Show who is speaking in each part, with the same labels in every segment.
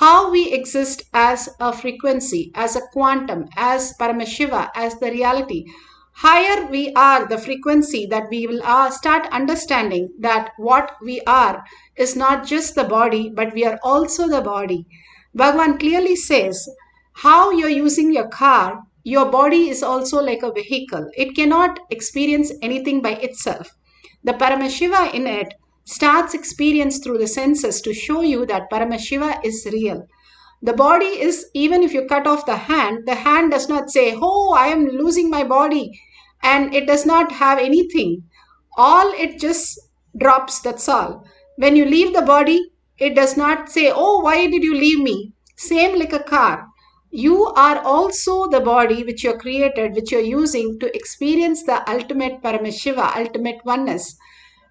Speaker 1: how we exist as a frequency, as a quantum, as Paramashiva, as the reality. Higher we are, the frequency that we will start understanding that what we are is not just the body, but we are also the body. Bhagavan clearly says, how you're using your car, your body is also like a vehicle. It cannot experience anything by itself. The Paramashiva in it starts experience through the senses to show you that Paramashiva is real. The body is, even if you cut off the hand does not say, oh, I am losing my body. And it does not have anything. All it just drops, that's all. When you leave the body, it does not say, oh, why did you leave me? Same like a car. You are also the body which you are created, which you are using to experience the ultimate Paramashiva, ultimate oneness.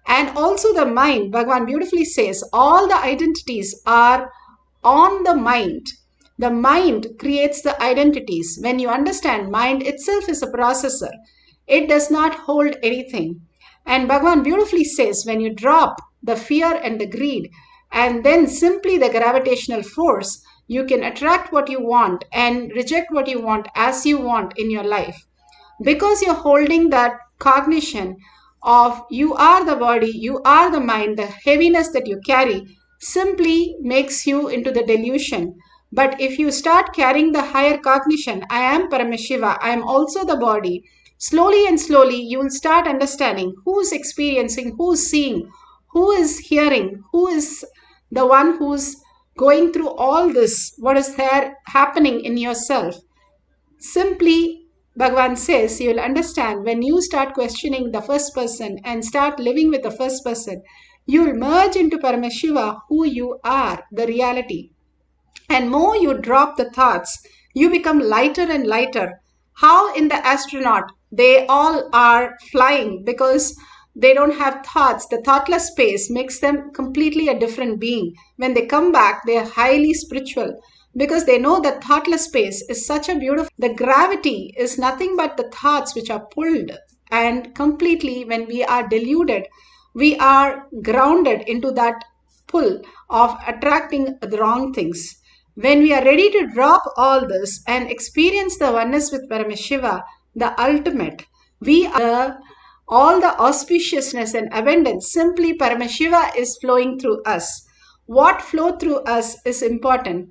Speaker 1: And also the mind, Bhagavan beautifully says, all the identities are on the mind. The mind creates the identities. When you understand, mind itself is a processor. It does not hold anything. And Bhagavan beautifully says, when you drop the fear and the greed, and then simply the gravitational force, you can attract what you want and reject what you want as you want in your life. Because you're holding that cognition of you are the body, you are the mind, the heaviness that you carry simply makes you into the delusion. But if you start carrying the higher cognition, I am Paramashiva, I am also the body, slowly and slowly you will start understanding who's experiencing, who's seeing, who is hearing, who is the one who's going through all this, what is there happening in yourself. Simply, Bhagavan says, you will understand when you start questioning the first person and start living with the first person, you will merge into Paramashiva, who you are, the reality. And more you drop the thoughts, you become lighter and lighter. How in the astronaut, they all are flying because they don't have thoughts. The thoughtless space makes them completely a different being. When they come back, they are highly spiritual because they know that thoughtless space is such a beautiful. The gravity is nothing but the thoughts which are pulled, and completely when we are deluded, we are grounded into that pull of attracting the wrong things. When we are ready to drop all this and experience the oneness with Paramashiva, the ultimate, we are all the auspiciousness and abundance. Simply Paramashiva is flowing through us. What flow through us is important.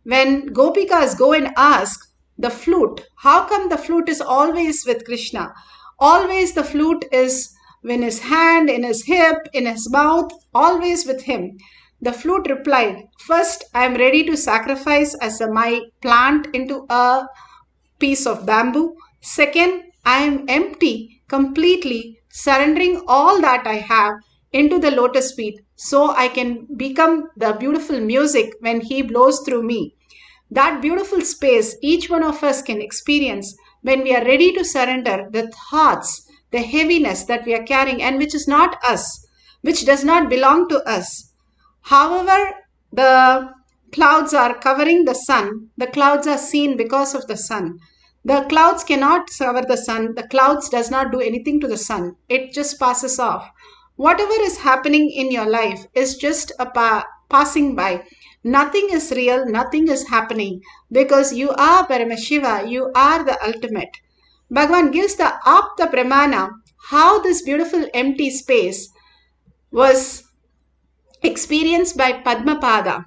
Speaker 1: When Gopikas go and ask the flute, how come the flute is always with Krishna? Always the flute is in his hand, in his hip, in his mouth, always with him. The flute replied, first, I am ready to sacrifice as my plant into a piece of bamboo. Second, I am empty, completely surrendering all that I have into the lotus feet so I can become the beautiful music when he blows through me. That beautiful space each one of us can experience when we are ready to surrender the thoughts, the heaviness that we are carrying and which is not us, which does not belong to us. However, the clouds are covering the sun. The clouds are seen because of the sun. The clouds cannot cover the sun. The clouds does not do anything to the sun. It just passes off. Whatever is happening in your life is just a passing by. Nothing is real. Nothing is happening because you are Paramashiva. You are the ultimate. Bhagavan gives the Apta Pramana, how this beautiful empty space was experienced by Padmapada,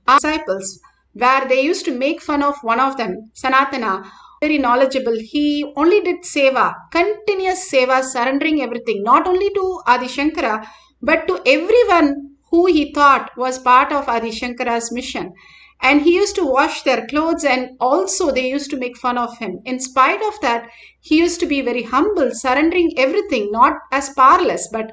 Speaker 1: our disciples, where they used to make fun of one of them, Sanatana, very knowledgeable. He only did seva, continuous seva, surrendering everything, not only to Adi Shankara, but to everyone who he thought was part of Adi Shankara's mission. And he used to wash their clothes and also they used to make fun of him. In spite of that, he used to be very humble, surrendering everything, not as powerless, but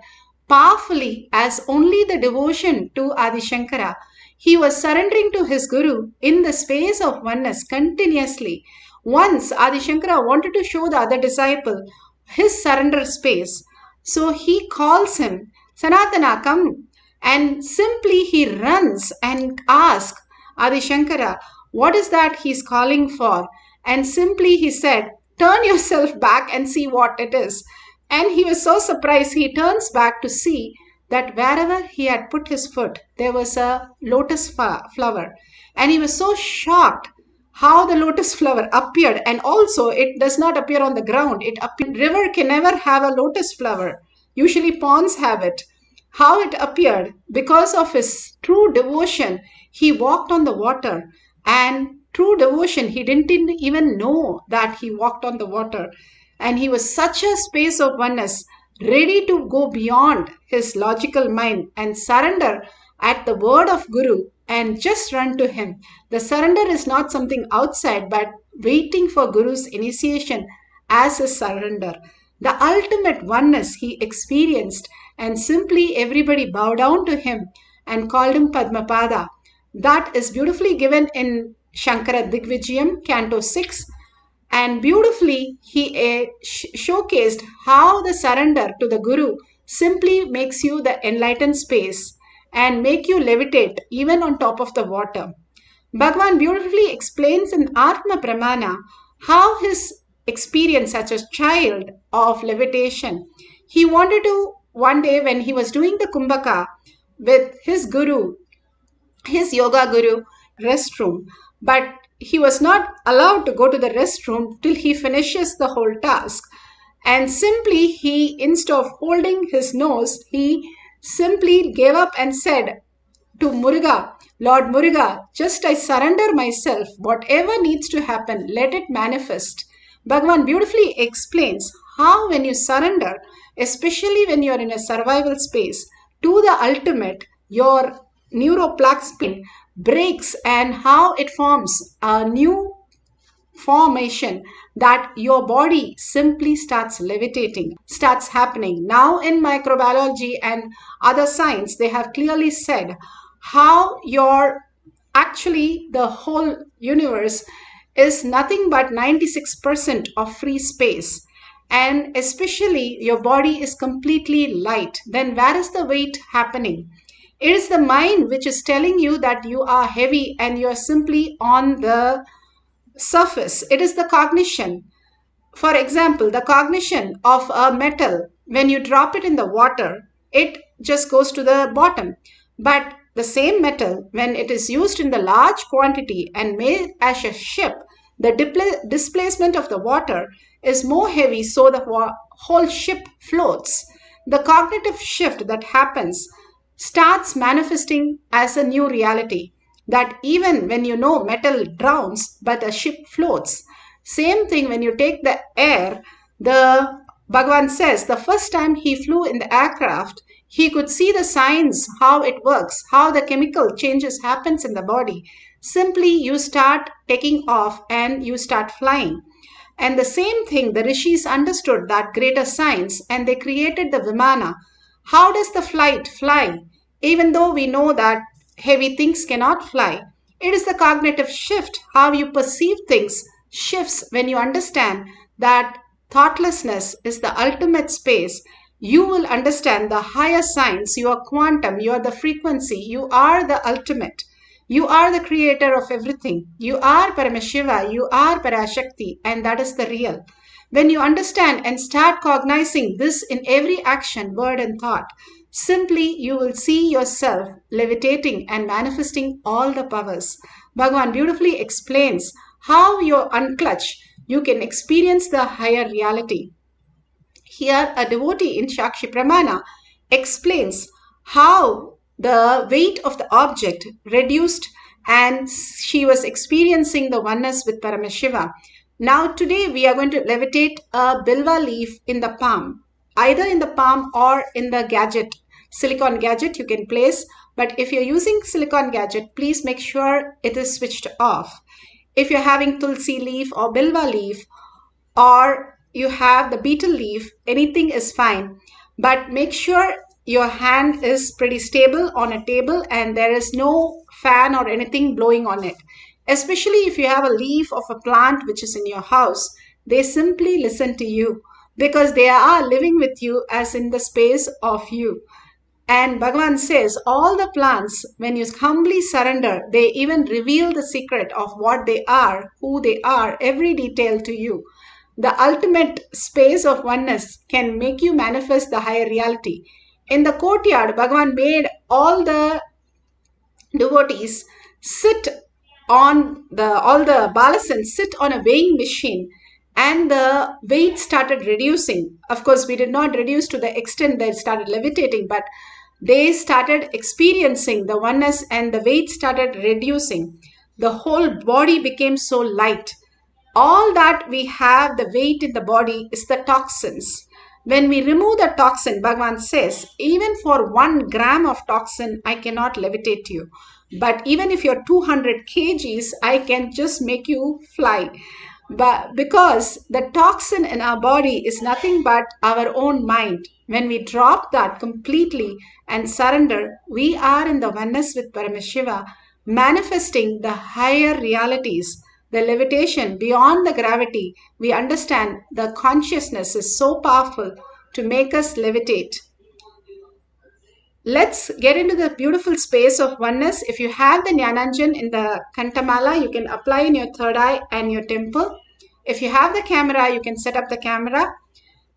Speaker 1: powerfully as only the devotion to Adi Shankara. He was surrendering to his Guru in the space of oneness continuously. Once Adi Shankara wanted to show the other disciple his surrender space. So he calls him, Sanatana, come. And simply he runs and asks Adi Shankara, what is that he's calling for? And simply he said, turn yourself back and see what it is. And he was so surprised. He turns back to see that wherever he had put his foot, there was a lotus flower. And he was so shocked how the lotus flower appeared. And also, it does not appear on the ground. It appeared. River can never have a lotus flower. Usually ponds have it. How it appeared, because of his true devotion, he walked on the water, and true devotion, he didn't even know that he walked on the water. And he was such a space of oneness, ready to go beyond his logical mind and surrender at the word of Guru and just run to him. The surrender is not something outside, but waiting for Guru's initiation as a surrender. The ultimate oneness he experienced, and simply everybody bowed down to him and called him Padmapada. That is beautifully given in Shankara Digvijayam, Canto 6, and beautifully he showcased how the surrender to the Guru simply makes you the enlightened space and make you levitate even on top of the water. Bhagavan beautifully explains in Atma Pramana how his experience as a child of levitation. He wanted to, one day when he was doing the Kumbhaka with his Guru, his yoga guru, restroom, but he was not allowed to go to the restroom till he finishes the whole task. And simply he, instead of holding his nose, he simply gave up and said to Muruga, Lord Muruga, just I surrender myself. Whatever needs to happen, let it manifest. Bhagavan beautifully explains how when you surrender, especially when you are in a survival space, to the ultimate, your neuroplaque breaks and how it forms a new formation that your body simply starts levitating, starts happening. Now in microbiology and other science, they have clearly said how actually the whole universe is nothing but 96% of free space. And especially your body is completely light. Then where is the weight happening? It is the mind which is telling you that you are heavy and you are simply on the surface. It is the cognition. For example, the cognition of a metal, when you drop it in the water, it just goes to the bottom. But the same metal, when it is used in the large quantity and made as a ship, the displacement of the water is more heavy, so the whole ship floats. The cognitive shift that happens starts manifesting as a new reality, that even when you know metal drowns, but a ship floats. Same thing when you take the air, the Bhagavan says the first time he flew in the aircraft, he could see the signs, how it works, how the chemical changes happens in the body. Simply you start taking off and you start flying. And the same thing, the rishis understood that greater science and they created the Vimana. How does the flight fly? Even though we know that heavy things cannot fly, it is the cognitive shift, how you perceive things shifts when you understand that thoughtlessness is the ultimate space. You will understand the higher science, you are quantum, you are the frequency, you are the ultimate. You are the creator of everything. You are Paramashiva, you are Parashakti, and that is the real. When you understand and start cognizing this in every action, word, and thought, simply you will see yourself levitating and manifesting all the powers. Bhagavan beautifully explains how you unclutch, you can experience the higher reality. Here, a devotee in Shakshi Pramana explains how the weight of the object reduced and she was experiencing the oneness with Paramashiva. Now today we are going to levitate a bilva leaf in the palm, either in the palm or in the gadget, silicon gadget you can place. But if you're using silicon gadget, please make sure it is switched off. If you're having tulsi leaf or bilva leaf, or you have the betel leaf, anything is fine. But make sure your hand is pretty stable on a table and there is no fan or anything blowing on it. Especially if you have a leaf of a plant which is in your house, they simply listen to you because they are living with you as in the space of you. And Bhagavan says all the plants, when you humbly surrender, they even reveal the secret of what they are, who they are, every detail to you. The ultimate space of oneness can make you manifest the higher reality. In the courtyard, Bhagavan made all the devotees sit on all the balasans sit on a weighing machine, and the weight started reducing. Of course, we did not reduce to the extent that it started levitating, but they started experiencing the oneness and the weight started reducing. The whole body became so light. All that we have, the weight in the body, is the toxins. When we remove the toxin, Bhagavan says, even for 1 gram of toxin, I cannot levitate you. But even if you're 200 kgs, I can just make you fly. But because the toxin in our body is nothing but our own mind. When we drop that completely and surrender, we are in the oneness with Paramashiva, manifesting the higher realities, the levitation beyond the gravity. We understand the consciousness is so powerful to make us levitate. Let's get into the beautiful space of oneness. If you have the Jnananjan in the Kantamala, you can apply in your third eye and your temple. If you have the camera, you can set up the camera.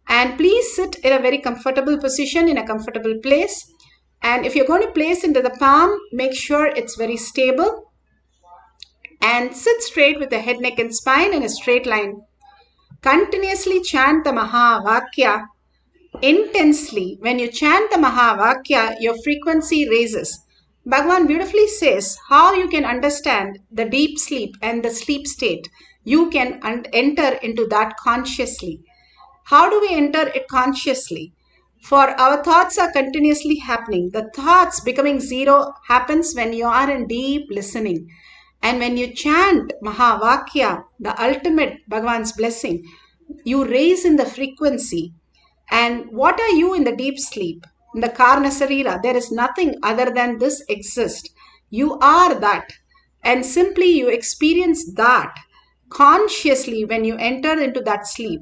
Speaker 1: And please sit in a very comfortable position, in a comfortable place. And if you're going to place into the palm, make sure it's very stable. And sit straight with the head, neck and spine in a straight line. Continuously chant the Mahavakya intensely. When you chant the Mahavakya, your frequency raises. Bhagavan beautifully says how you can understand the deep sleep and the sleep state. You can enter into that consciously. How do we enter it consciously? For our thoughts are continuously happening. The thoughts becoming zero happens when you are in deep listening. And when you chant Mahavakya, the ultimate Bhagavan's blessing, you raise in the frequency. And what are you in the deep sleep? In the Karna Sarira, there is nothing other than this exist. You are that. And simply you experience that consciously when you enter into that sleep.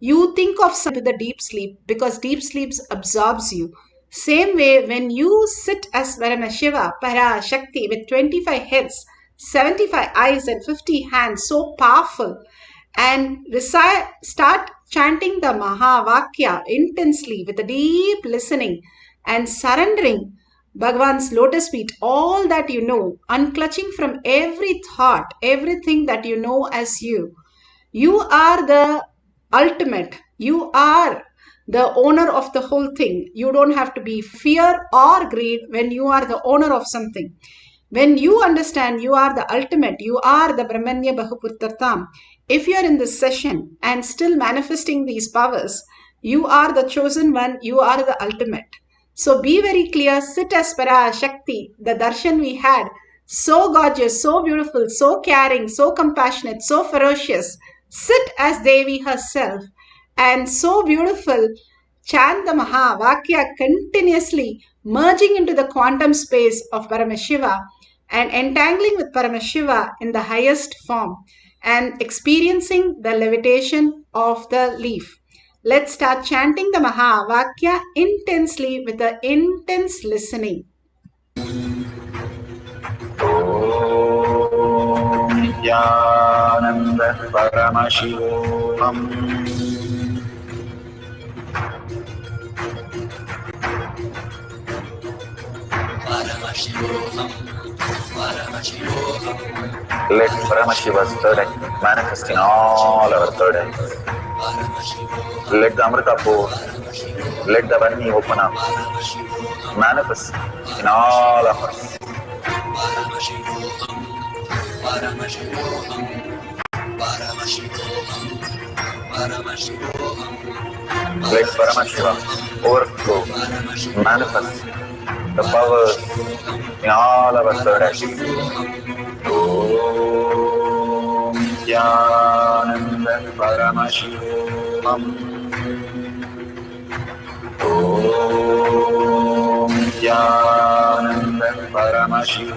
Speaker 1: You think of something to the deep sleep because deep sleep absorbs you. Same way, when you sit as Paramashiva, Parashakti, with 25 heads, 75 eyes and 50 hands, so powerful, and start chanting the Mahavakya intensely with a deep listening and surrendering Bhagavan's lotus feet, all that you know, unclutching from every thought, everything that you know as you. You are the ultimate. You are the owner of the whole thing. You don't have to be fear or greed when you are the owner of something. When you understand you are the ultimate, you are the Brahmanya Bahuputratam. If you are in this session and still manifesting these powers, you are the chosen one, you are the ultimate. So be very clear, sit as Parashakti, the darshan we had, so gorgeous, so beautiful, so caring, so compassionate, so ferocious. Sit as Devi herself and so beautiful. Chant the Mahavakya continuously, merging into the quantum space of Paramashiva and entangling with Paramashiva in the highest form and experiencing the levitation of the leaf. Let's start chanting the Mahavakya intensely with the intense listening.
Speaker 2: Nithyananda Paramashivoham. Paramashivoham. Paramashivoham. Let Paramashiva's third eye manifest in all our third eyes. Let the Amrita pour, let the Varni open up, manifest in all of us. Paramashivoham. Paramashivoham. Paramashivoham. Paramashivoham. Let Paramashiva overflow, manifest the powers in all our third eyes. Om Nithyananda Paramashivam. Om Nithyananda Paramashivam.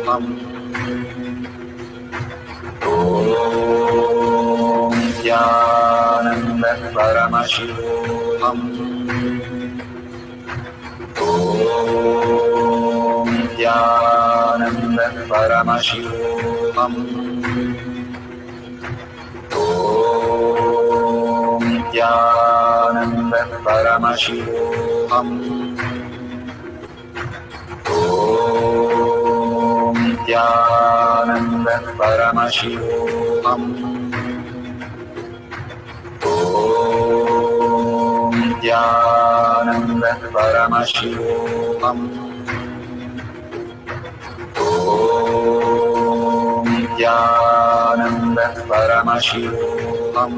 Speaker 2: Om Nithyananda Paramashivam. Om Nithyananda Paramashivam. Om Nithyananda Paramashivam. Om Nithyananda Paramashivoham. Om Nithyananda Paramashivoham. Om Nithyananda Paramashivoham.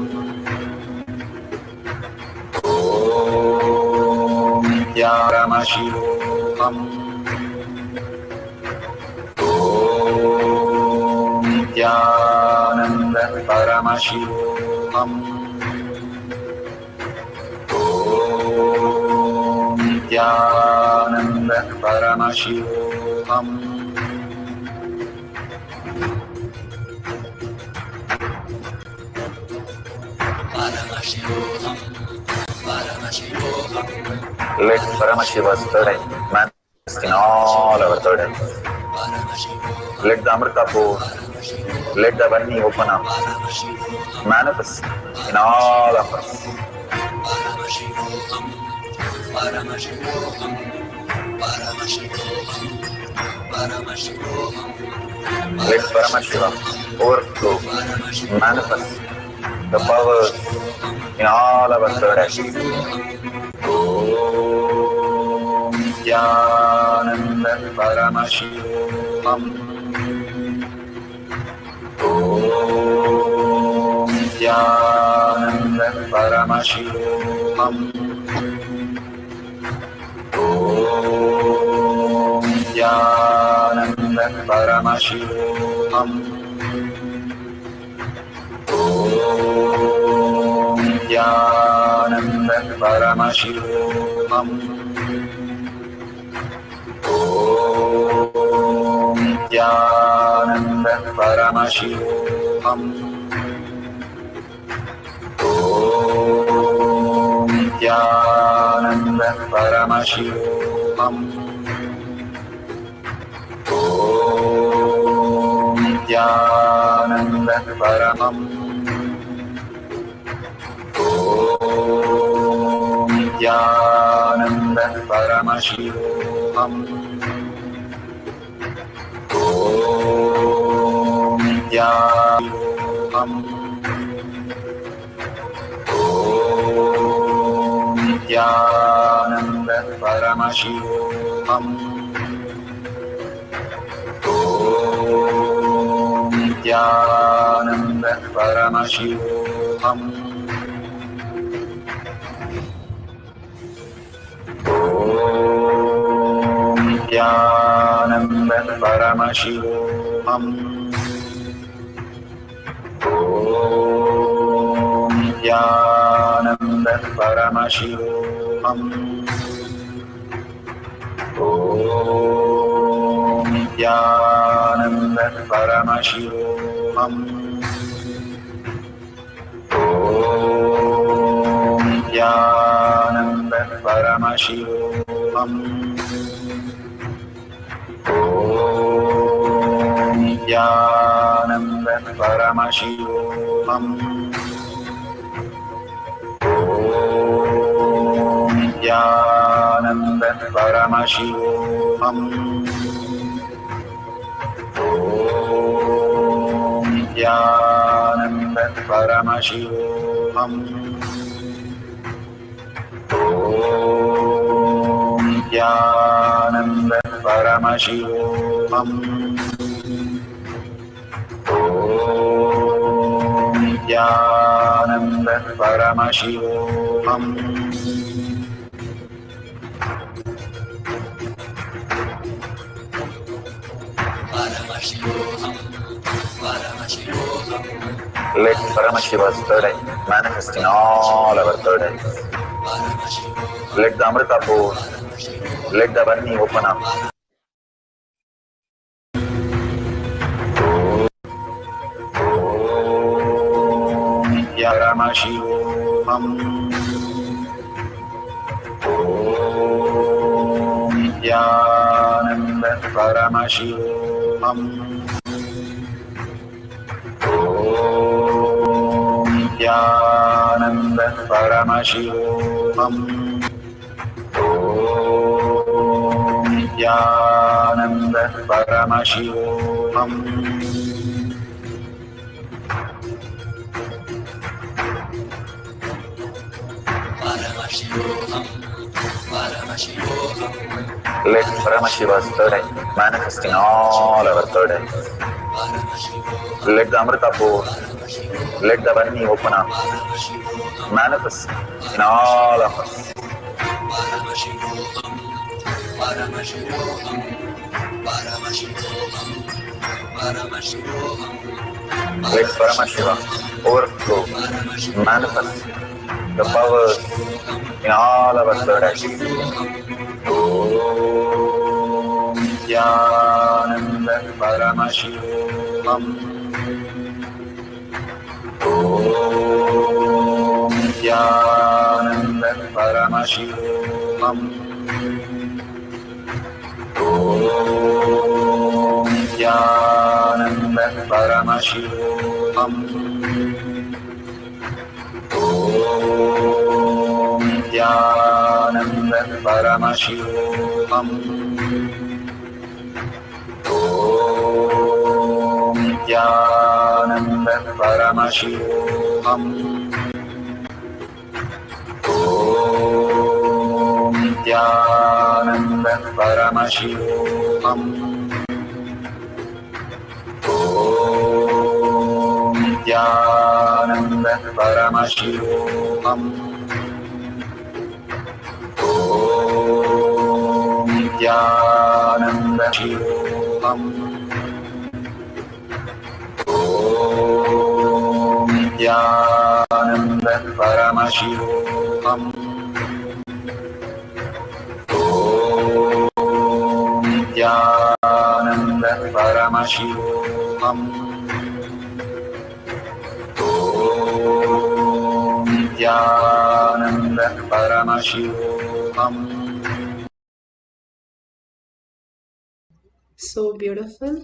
Speaker 2: Om Paramashivoham. Om Nithyananda Paramashivoham. Om Nithyananda Paramashivoham.
Speaker 3: Paramashivoham, Paramashivoham.
Speaker 2: Let Paramashiva's third eye manifest in all our third eyes. Let the Amrita pour, let the Vani open up, manifest in all of us.
Speaker 3: Paramashivoham, Paramashivoham, Paramashivoham, Paramashivoham.
Speaker 2: Let Paramashiva overflow, manifest the powers in all our third eyes. Om Nithyananda Paramashivoham. Om Nithyananda Paramashivoham. Om Nithyananda Paramashivoham. Om Nithyananda Paramashivoham. Om Nithyananda Paramashivoham. Om Nithyananda Paramashivoham. Om Nithyananda Paramam. Om Nithyananda Paramashivoham. Om Nithyananda Om Nithyananda Paramashivoham. Om Nithyananda Paramashivoham. Om Nithyananda Paramashivoham. Om Nithyananda Paramashivoham. Om Nithyananda Paramashivoham. Om Nithyananda Paramashivoham. Om Nithyananda Paramashivoham. Om Nithyananda Paramashivoham. Om Nithyananda Paramashivoham. Om Nithyananda Paramashivoham. Om Nithyananda Paramashivoham.
Speaker 3: Paramashivoham, Paramashivoham.
Speaker 2: Let Paramashiva's third eye manifest in all our third eyes. Let the Amrita pour, let the Vani open up. Om Paramashivoham. Om Nithyananda Paramashivoham. Om Nithyananda Paramashivoham. Om Nithyananda Paramashivoham.
Speaker 3: Paramashivoham. Paramashivoham.
Speaker 2: Let Paramashiva's third eye manifest in all our third eyes. Let the Amrita pour, let the Vani open up, manifest in all of us.
Speaker 3: Paramashivoham. Paramashivoham. Paramashivoham. Paramashivoham.
Speaker 2: Let Paramashiva overflow, manifest the powers in all our third eyes. Om Nithyananda Paramashivam. Om Nithyananda Paramashivam. Om Nithyananda Paramashivam. Om Nithyananda Paramashivoham. Om Nithyananda Paramashivoham. Om Nithyananda Paramashivoham. Om Nithyananda Paramashivoham. Om Nithyananda Shivoham. Om Nithyananda Paramashivoham. Om Nithyananda Paramashivoham. Om Nithyananda Paramashivoham.
Speaker 1: So beautiful.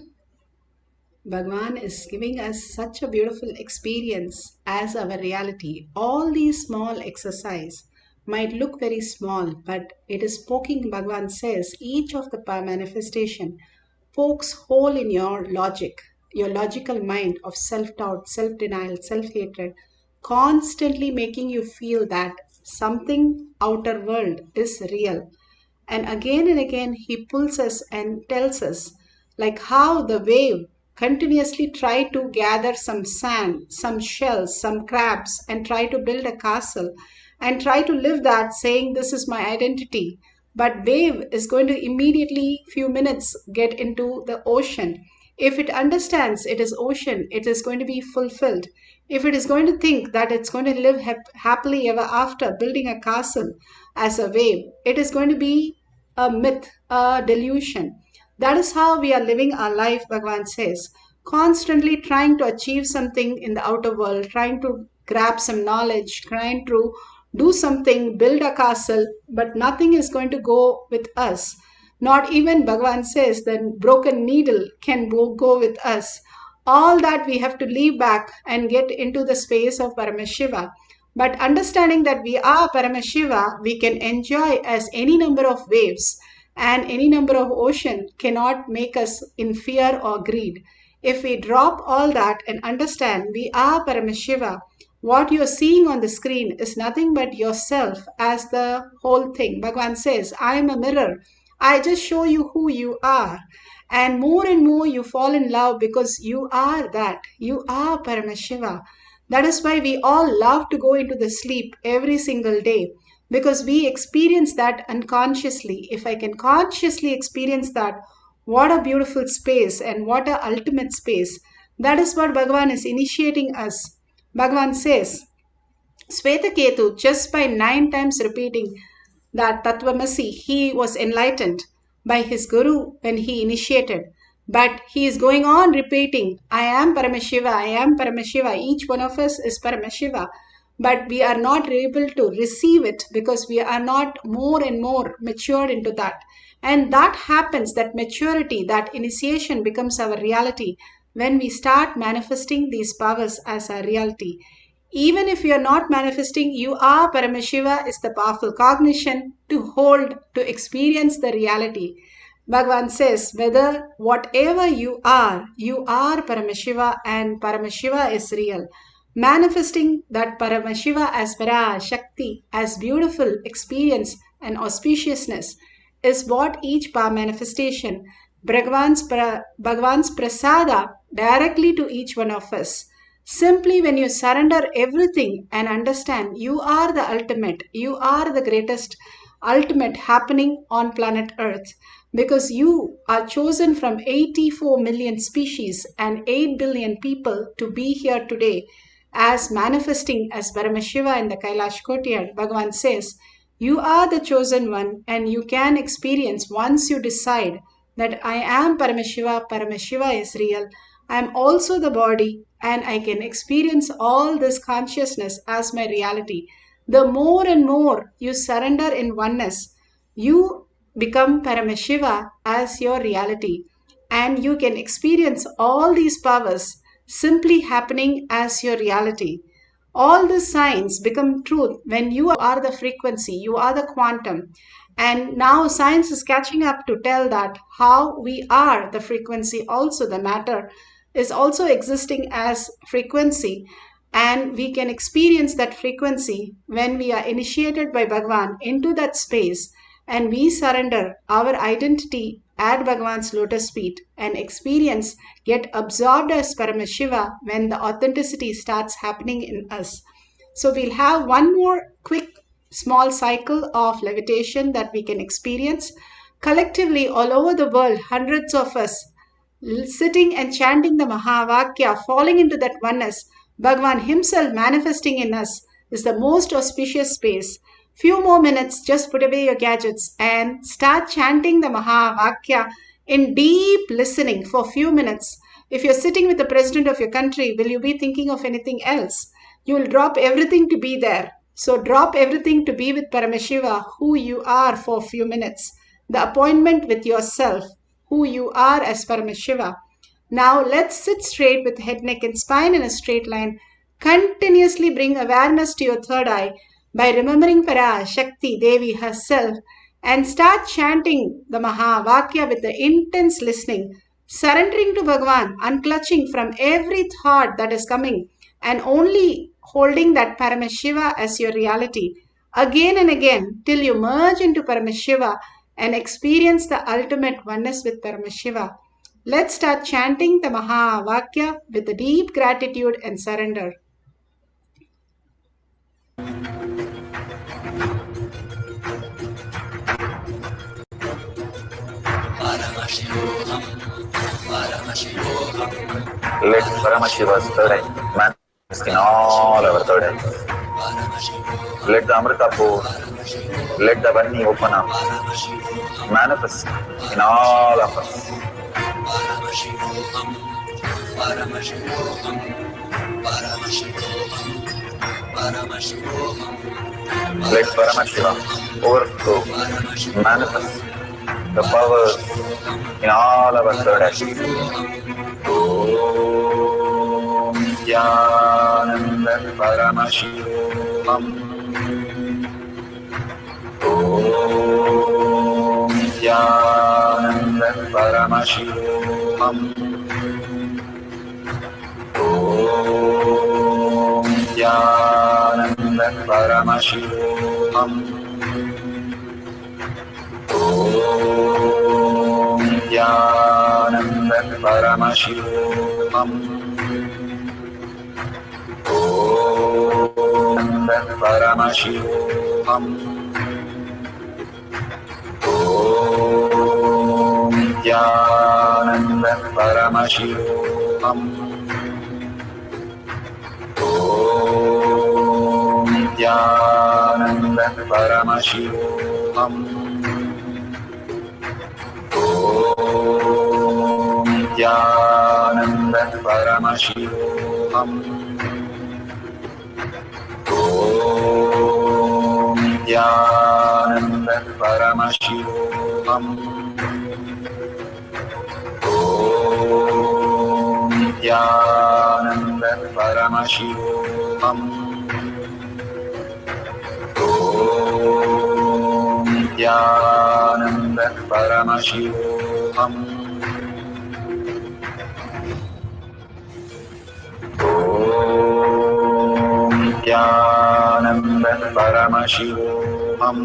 Speaker 1: Bhagwan is giving us such a beautiful experience as our reality. All these small exercise might look very small, but it is poking, Bhagwan says, each of the manifestation pokes hole in your logical mind of self-doubt, self-denial, self-hatred, constantly making you feel that something outer world is real. And again, he pulls us and tells us, like how the wave continuously try to gather some sand, some shells, some crabs, and try to build a castle and try to live that saying, this is my identity. But wave is going to immediately, few minutes, get into the ocean. If it understands it is ocean, it is going to be fulfilled. If it is going to think that it's going to live happily ever after, building a castle as a wave, it is going to be a myth, a delusion. That is how we are living our life, Bhagavan says, constantly trying to achieve something in the outer world, trying to grab some knowledge, trying to do something, build a castle, but nothing is going to go with us. Not even Bhagavan says the broken needle can go with us. All that we have to leave back and get into the space of Paramashiva. But understanding that we are Paramashiva, we can enjoy as any number of waves, and any number of ocean cannot make us in fear or greed. If we drop all that and understand we are Paramashiva, what you're seeing on the screen is nothing but yourself as the whole thing. Bhagavan says, I am a mirror. I just show you who you are. And more you fall in love because you are that. You are Paramashiva. That is why we all love to go into the sleep every single day, because we experience that unconsciously. If I can consciously experience that, what a beautiful space and what a ultimate space. That is what Bhagavan is initiating us. Bhagavan says, Svetaketu, just by 9 times repeating that Tattvamasi, he was enlightened by his guru when he initiated. But he is going on repeating, I am Paramashiva, I am Paramashiva. Each one of us is Paramashiva. But we are not able to receive it because we are not more and more matured into that. And that happens, that maturity, that initiation becomes our reality when we start manifesting these powers as our reality. Even if you are not manifesting, you are Paramashiva is the powerful cognition to hold, to experience the reality. Bhagavan says, whatever you are Paramashiva, and Paramashiva is real. Manifesting that Paramashiva as Parashakti, as beautiful experience and auspiciousness, is what each manifestation, Bhagavan's prasada, directly to each one of us. Simply when you surrender everything and understand you are the ultimate, you are the greatest ultimate happening on planet Earth, because you are chosen from 84 million species and 8 billion people to be here today as manifesting as Paramashiva in the Kailash courtyard. Bhagavan says, you are the chosen one, and you can experience once you decide that I am Paramashiva, Paramashiva is real. I am also the body, and I can experience all this consciousness as my reality. The more and more you surrender in oneness, you become Paramashiva as your reality, and you can experience all these powers simply happening as your reality. All the signs become truth when you are the frequency, you are the quantum. And now science is catching up to tell that how we are the frequency, also the matter is also existing as frequency, and we can experience that frequency when we are initiated by Bhagavan into that space and we surrender our identity at Bhagavan's lotus feet and experience get absorbed as Paramashiva when the authenticity starts happening in us. So we'll have one more quick small cycle of levitation that we can experience collectively all over the world, hundreds of us sitting and chanting the Mahavakya, falling into that oneness, Bhagavan himself manifesting in us, is the most auspicious space. Few more minutes, just put away your gadgets and start chanting the Mahavakya in deep listening for few minutes. If you're sitting with the president of your country, will you be thinking of anything else? You will drop everything to be there. So drop everything to be with Paramashiva, who you are, for a few minutes. The appointment with yourself, who you are as Paramashiva. Now let's sit straight with head, neck and spine in a straight line. Continuously bring awareness to your third eye by remembering Parashakti Devi herself and start chanting the Mahavakya with the intense listening, surrendering to Bhagavan, unclutching from every thought that is coming and only holding that Paramashiva as your reality again and again till you merge into Paramashiva and experience the ultimate oneness with Paramashiva. Let's start chanting the Mahavakya with the deep gratitude and surrender.
Speaker 3: Paramashivoham, Paramashivoham,
Speaker 2: Let Paramashiva's third eye manifest in all our third eyes. Let the Amrita pour, let the Vani open up, manifest in all of us.
Speaker 3: Paramashivoham, Paramashivoham, Paramashivoham, Paramashivoham.
Speaker 2: Let Paramashiva overflow, manifest the powers in all our third eyes. Om Nithyananda Paramashivam. Om Nithyananda Paramashivam. Om Nithyananda Paramashivam. Om Nithyananda Paramashivoham. Om Paramashivoham. Om Nithyananda Paramashivoham. Om Nithyananda Paramashivoham. Om Nithyananda Paramashivoham. Om Nithyananda Paramashivoham. Om Nithyananda Paramashivoham. Om Nithyananda Paramashivoham. Nithyananda Paramashivoham.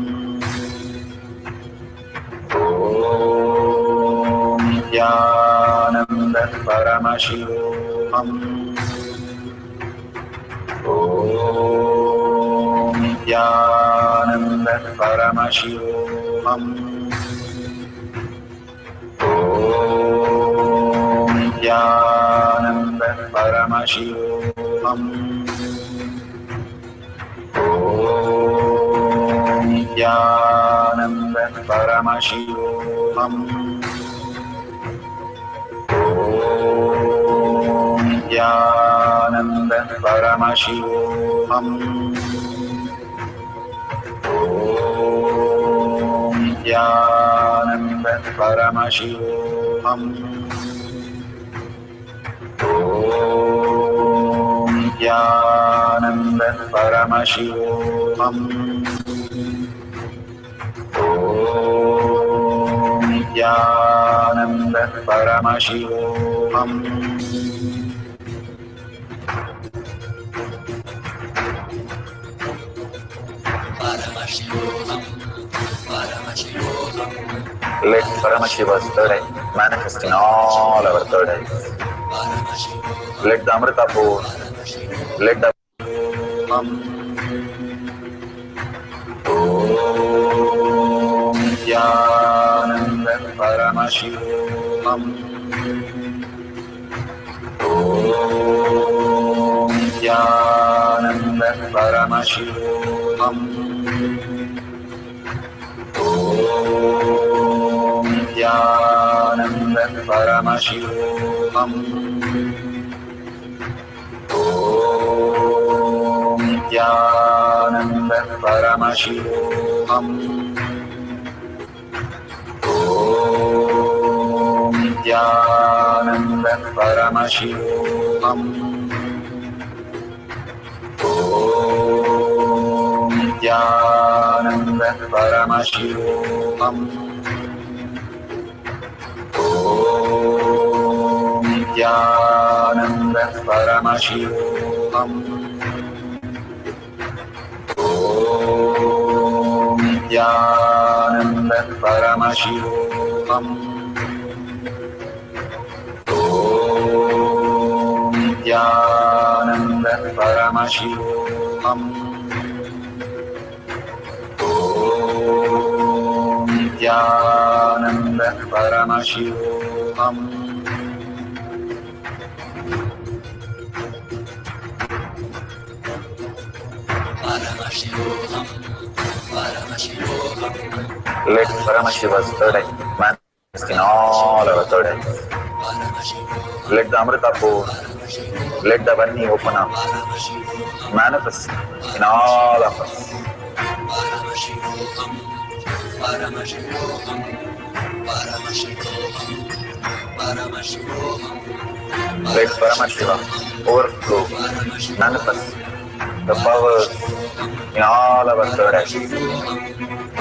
Speaker 2: Om Nithyananda Paramashivoham. Om Nithyananda Paramashivoham. Om Nithyananda Paramashivoham. Om Nithyananda Paramashivoham. Om Nithyananda Paramashivoham. Om Nithyananda Paramashivoham. Om Nithyananda Paramashivoham. Om Nithyananda Paramashivoham.
Speaker 3: Paramashivoham, Paramashivoham,
Speaker 2: Let Paramashiva's third eye manifest in all our third eyes.
Speaker 3: Paramashivoham,
Speaker 2: Let the Amrita pour, let the Om Nithyananda Paramashivoham. Om Nithyananda Paramashivoham. Om Nithyananda Paramashivoham. Om Nithyananda Paramashivoham. Om Nithyananda Paramashivoham. Om Nithyananda Paramashivoham. Om Nithyananda Paramashivoham. Om Nithyananda Paramashivoham. Om Nithyananda Paramashivoham. Om Nithyananda Paramashivoham.
Speaker 3: Paramashivoham, Paramashivoham,
Speaker 2: Let Paramashiva's third eye manifest in all our third eyes.
Speaker 3: Paramashivoham,
Speaker 2: Let the Amrita pour, let the Varni open up,
Speaker 3: Paramashivoham,
Speaker 2: manifest in all of us.
Speaker 3: Paramashivoham, Paramashivoham, Paramashivoham, Paramashivoham,
Speaker 2: Let Paramashiva overflow, manifest the powers in all our third eyes. Om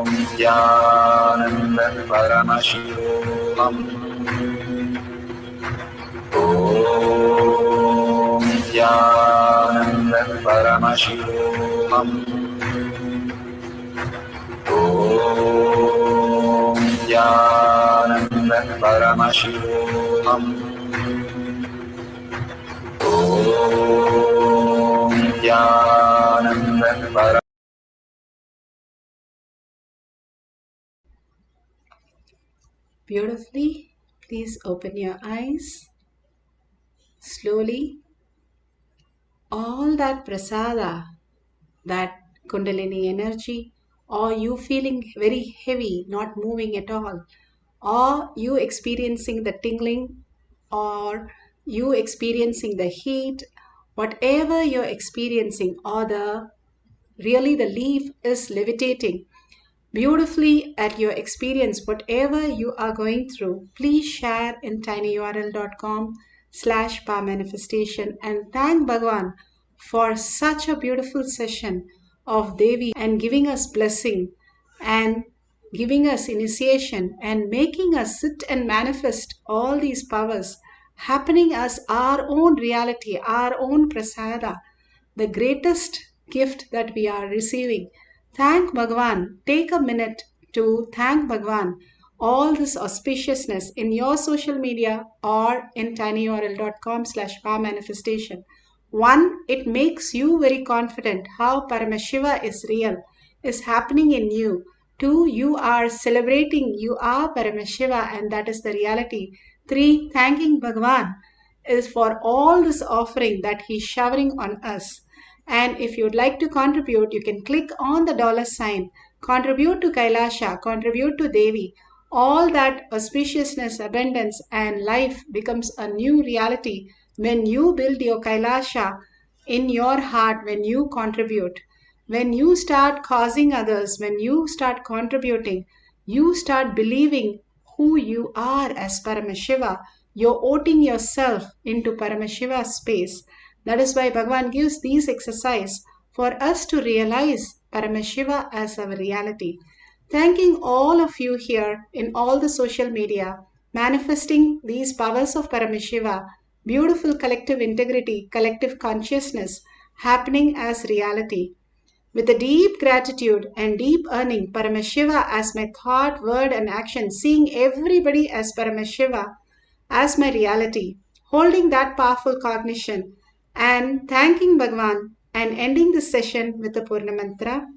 Speaker 2: Nithyananda Paramashivoham. Om Nithyananda Paramashivoham. Om Nithyananda Paramashivoham. Om Nithyananda Paramashivoham.
Speaker 1: Beautifully. Please open your eyes. Slowly, all that prasada, that Kundalini energy, or you feeling very heavy, not moving at all, or you experiencing the tingling, or you experiencing the heat, whatever you're experiencing, or really the leaf is levitating beautifully at your experience, whatever you are going through, please share in tinyurl.com/power manifestation and thank Bhagwan for such a beautiful session of Devi and giving us blessing and giving us initiation and making us sit and manifest all these powers, happening as our own reality, our own prasada, the greatest gift that we are receiving. Thank Bhagwan. Take a minute to thank Bhagwan. All this auspiciousness in your social media or in tinyurl.com/power manifestation. One, it makes you very confident how Paramashiva is real, is happening in you. Two, you are celebrating, you are Paramashiva, and that is the reality. Three, thanking Bhagwan is for all this offering that he's showering on us. And if you'd like to contribute, you can click on the $sign, contribute to Kailasha, contribute to Devi. All that auspiciousness, abundance, and life becomes a new reality when you build your Kailasha in your heart, when you contribute. When you start causing others, when you start contributing, you start believing who you are as Paramashiva. You're voting yourself into Paramashiva's space. That is why Bhagavan gives these exercises for us to realize Paramashiva as our reality. Thanking all of you here in all the social media, manifesting these powers of Paramashiva, beautiful collective integrity, collective consciousness happening as reality. With a deep gratitude and deep earning Paramashiva as my thought, word, and action, seeing everybody as Paramashiva as my reality, holding that powerful cognition, and thanking Bhagwan and ending this session with the Purna Mantra.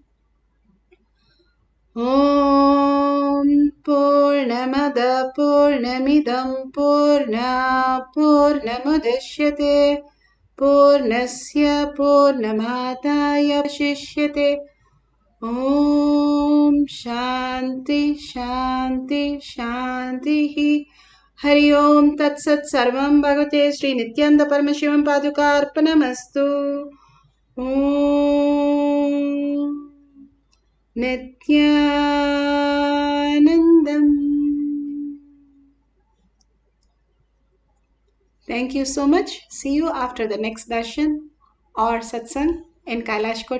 Speaker 1: Om Purnamada Purnamidam Purna Purnamudashyate Purnasya Purnamadaya Shishyate. Om Shanti Shanti Shanti. Hari Om Tat Sat Sarvam Bhagavate Sri Nithyananda Paramashivam Padukarpanamastu. Om Nithyanandam. Thank you so much. See you after the next darshan or satsang in Kailash Kot.